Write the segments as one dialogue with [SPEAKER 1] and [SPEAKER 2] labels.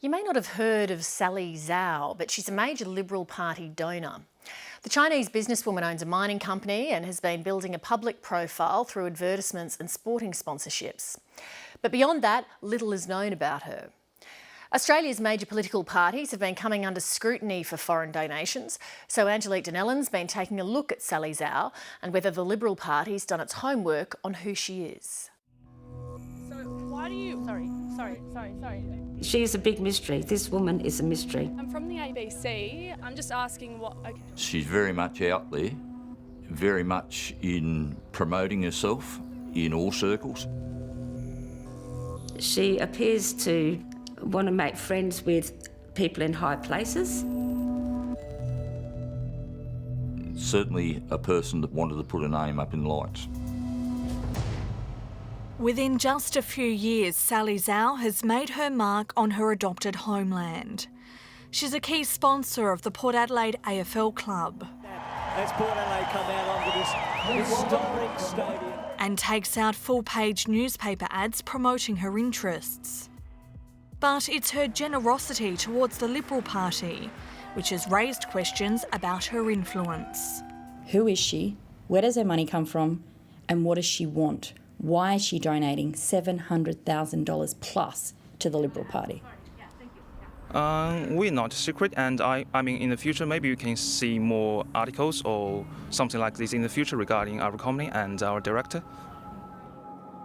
[SPEAKER 1] You may not have heard of Sally Zou, but she's a major Liberal Party donor. The Chinese businesswoman owns a mining company and has been building a public profile through advertisements and sporting sponsorships. But beyond that, little is known about her. Australia's major political parties have been coming under scrutiny for foreign donations, so Angelique Donnellan's been taking a look at Sally Zou and whether the Liberal Party's done its homework on who she is.
[SPEAKER 2] So why do you... Sorry.
[SPEAKER 3] She's a big mystery. This woman is a mystery.
[SPEAKER 2] I'm from the ABC. I'm just asking what... Okay.
[SPEAKER 4] She's very much out there, very much in promoting herself in all circles.
[SPEAKER 3] She appears to want to make friends with people in high places.
[SPEAKER 4] Certainly a person that wanted to put her name up in lights.
[SPEAKER 5] Within just a few years, Sally Zou has made her mark on her adopted homeland. She's a key sponsor of the Port Adelaide AFL club.
[SPEAKER 6] As Port Adelaide come out onto this historic stadium.
[SPEAKER 5] And takes out full-page newspaper ads promoting her interests. But it's her generosity towards the Liberal Party which has raised questions about her influence.
[SPEAKER 7] Who is she? Where does her money come from? And what does she want? Why is she donating $700,000 plus to the Liberal Party?
[SPEAKER 8] We're not secret, and I mean, in the future, maybe you can see more articles or something like this in the future regarding our company and our director.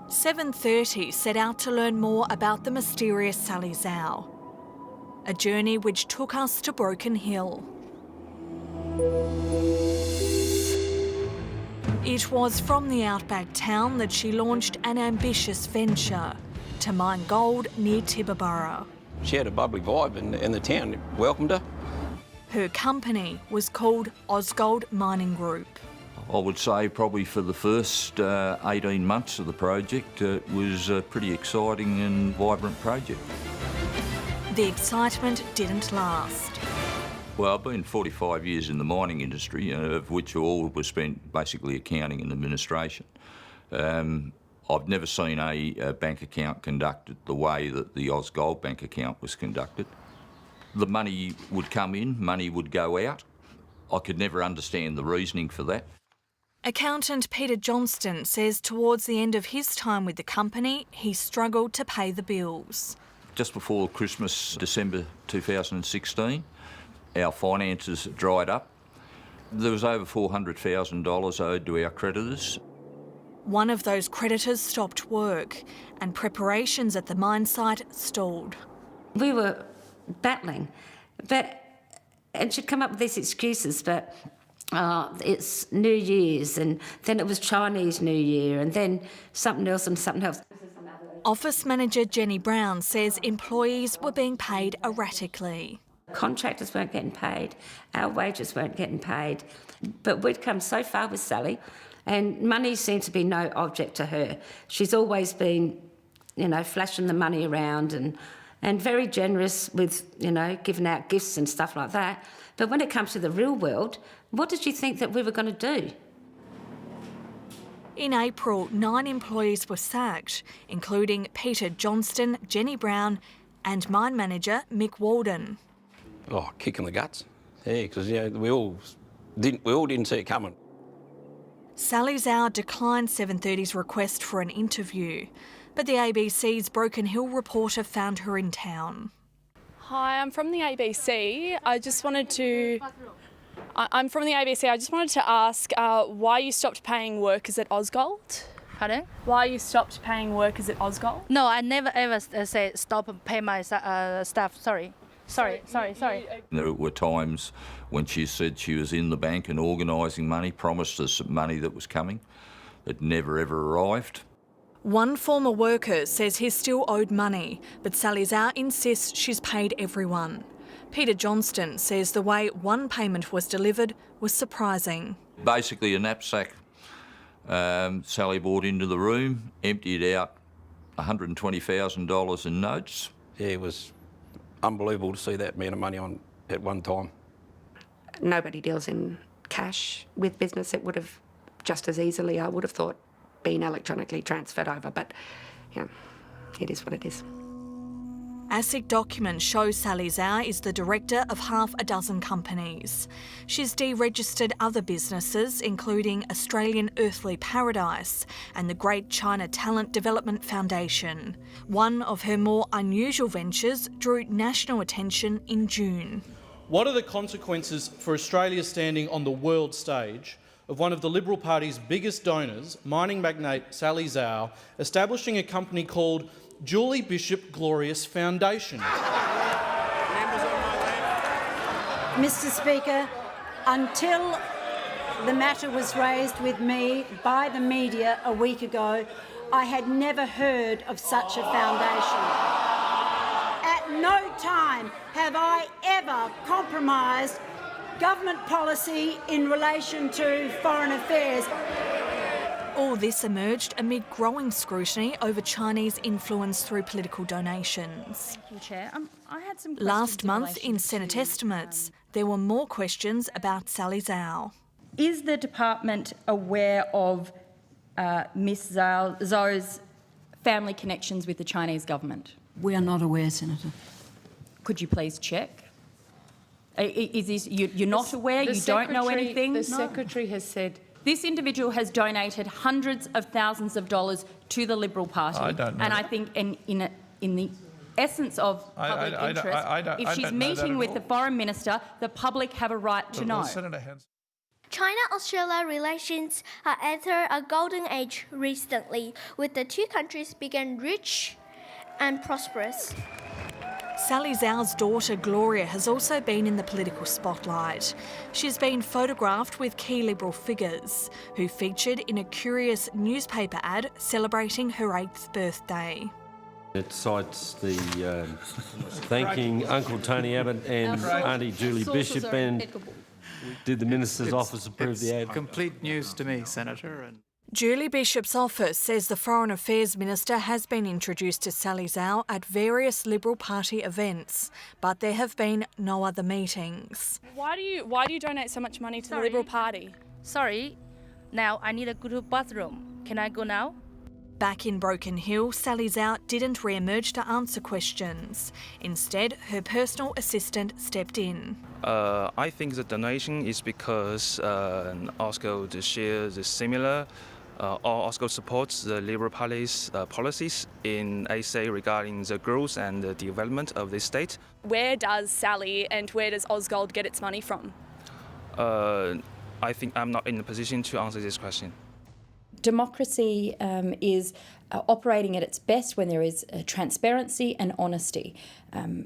[SPEAKER 5] 7:30 set out to learn more about the mysterious Sally Zou, a journey which took us to Broken Hill. It was from the outback town that she launched an ambitious venture to mine gold near Tibooburra.
[SPEAKER 9] She had a bubbly vibe and the town welcomed her.
[SPEAKER 5] Her company was called Ausgold Mining Group.
[SPEAKER 4] I would say probably for the first 18 months of the project, it was a pretty exciting and vibrant project.
[SPEAKER 5] The excitement didn't last.
[SPEAKER 4] Well, I've been 45 years in the mining industry, of which all was spent basically accounting and administration. I've never seen a bank account conducted the way that the Ausgold bank account was conducted. The money would come in, money would go out. I could never understand the reasoning for that.
[SPEAKER 5] Accountant Peter Johnston says towards the end of his time with the company, he struggled to pay the bills.
[SPEAKER 4] Just before Christmas, December 2016, our finances dried up. There was over $400,000 owed to our creditors.
[SPEAKER 5] One of those creditors stopped work and preparations at the mine site stalled.
[SPEAKER 3] We were battling, and she'd come up with these excuses, but it's New Year's, and then it was Chinese New Year, and then something else and something else.
[SPEAKER 5] Office manager Jenny Brown says employees were being paid erratically.
[SPEAKER 3] Contractors weren't getting paid, our wages weren't getting paid, but we'd come so far with Sally, and money seemed to be no object to her. She's always been, flashing the money around and very generous with, giving out gifts and stuff like that. But when it comes to the real world, what did you think that we were going to do?
[SPEAKER 5] In April, 9 employees were sacked, including Peter Johnston, Jenny Brown and mine manager Mick Walden.
[SPEAKER 9] Oh, kick in the guts. Yeah, because we all didn't see it coming.
[SPEAKER 5] Sally Zou declined 7:30's request for an interview, but the ABC's Broken Hill reporter found her in town.
[SPEAKER 2] Hi, I'm from the ABC. I'm from the ABC. I just wanted to ask why you stopped paying workers at Ausgold?
[SPEAKER 10] Pardon?
[SPEAKER 2] Why you stopped paying workers at Ausgold?
[SPEAKER 10] No, I never ever say stop pay my staff. Sorry.
[SPEAKER 4] There were times when she said she was in the bank and organising money, promised us money that was coming. It never ever arrived.
[SPEAKER 5] One former worker says he's still owed money, but Sally Zou insists she's paid everyone. Peter Johnston says the way one payment was delivered was surprising.
[SPEAKER 4] Basically a knapsack Sally brought into the room, emptied out $120,000 in notes.
[SPEAKER 9] Yeah, it was unbelievable to see that amount of money on at one time.
[SPEAKER 11] Nobody deals in cash with business. It would have just as easily, I would have thought, been electronically transferred over, but it is what it is.
[SPEAKER 5] ASIC documents show Sally Zou is the director of half a dozen companies. She's deregistered other businesses, including Australian Earthly Paradise and the Great China Talent Development Foundation. One of her more unusual ventures drew national attention in June.
[SPEAKER 12] What are the consequences for Australia's standing on the world stage of one of the Liberal Party's biggest donors, mining magnate Sally Zou, establishing a company called Julie Bishop Glorious Foundation?
[SPEAKER 13] Mr. Speaker, until the matter was raised with me by the media a week ago, I had never heard of such a foundation. At no time have I ever compromised government policy in relation to foreign affairs.
[SPEAKER 5] All this emerged amid growing scrutiny over Chinese influence through political donations.
[SPEAKER 7] Thank you, Chair. I had some
[SPEAKER 5] Last month, in Senate estimates, there were more questions about Sally Zou.
[SPEAKER 7] Is the department aware of Ms Zou's family connections with the Chinese government?
[SPEAKER 13] We are not aware, Senator.
[SPEAKER 7] Could you please check? Is this, you're not aware? You don't know anything?
[SPEAKER 14] The Secretary has said...
[SPEAKER 7] This individual has donated hundreds of thousands of dollars to the Liberal Party.
[SPEAKER 14] I don't know.
[SPEAKER 7] And I think in the essence of public interest, if she's meeting with the Foreign Minister, the public have a right to know.
[SPEAKER 15] China-Australia relations have entered a golden age recently, with the two countries becoming rich and prosperous.
[SPEAKER 5] Sally Zou's daughter Gloria has also been in the political spotlight. She's been photographed with key Liberal figures who featured in a curious newspaper ad celebrating her 8th birthday.
[SPEAKER 16] It cites the thanking Uncle Tony Abbott and Auntie Julie Bishop, and did the Minister's office approve the ad?
[SPEAKER 17] Complete news to me, Senator.
[SPEAKER 5] Julie Bishop's office says the Foreign Affairs Minister has been introduced to Sally Zou at various Liberal Party events, but there have been no other meetings.
[SPEAKER 2] Why do you donate so much money to the Liberal Party?
[SPEAKER 10] Sorry, now I need a good bathroom. Can I go now?
[SPEAKER 5] Back in Broken Hill, Sally Zou didn't re-emerge to answer questions. Instead, her personal assistant stepped in.
[SPEAKER 8] I think the donation is because OSCO shares is similar. OSCO supports the Liberal Party's policies in ASA regarding the growth and the development of this state.
[SPEAKER 2] Where does Sally and where does Ausgold get its money from?
[SPEAKER 8] I think I'm not in a position to answer this question.
[SPEAKER 7] Democracy is operating at its best when there is transparency and honesty.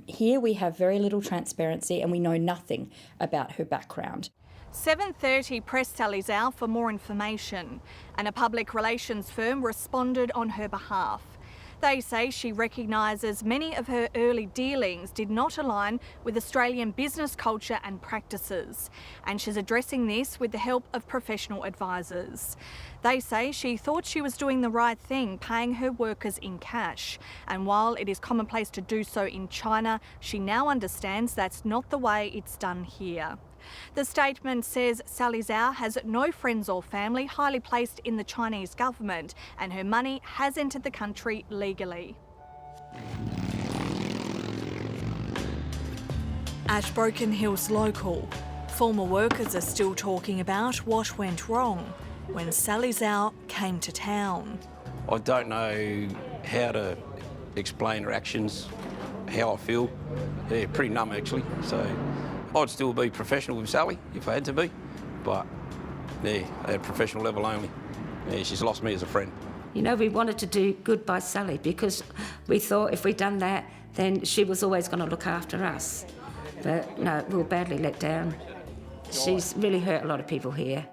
[SPEAKER 7] Here we have very little transparency and we know nothing about her background.
[SPEAKER 5] 7:30 pressed Sally Zou for more information, and a public relations firm responded on her behalf. They say she recognises many of her early dealings did not align with Australian business culture and practices, and she's addressing this with the help of professional advisors. They say she thought she was doing the right thing, paying her workers in cash, and while it is commonplace to do so in China, she now understands that's not the way it's done here. The statement says Sally Zou has no friends or family highly placed in the Chinese government, and her money has entered the country legally. At Broken Hill's local, former workers are still talking about what went wrong when Sally Zou came to town.
[SPEAKER 9] I don't know how to explain her actions, how I feel. Yeah, pretty numb actually. So I'd still be professional with Sally if I had to be, but yeah, at a professional level only. Yeah, she's lost me as a friend.
[SPEAKER 3] You know, we wanted to do good by Sally because we thought if we'd done that, then she was always going to look after us. But no, we were badly let down. She's really hurt a lot of people here.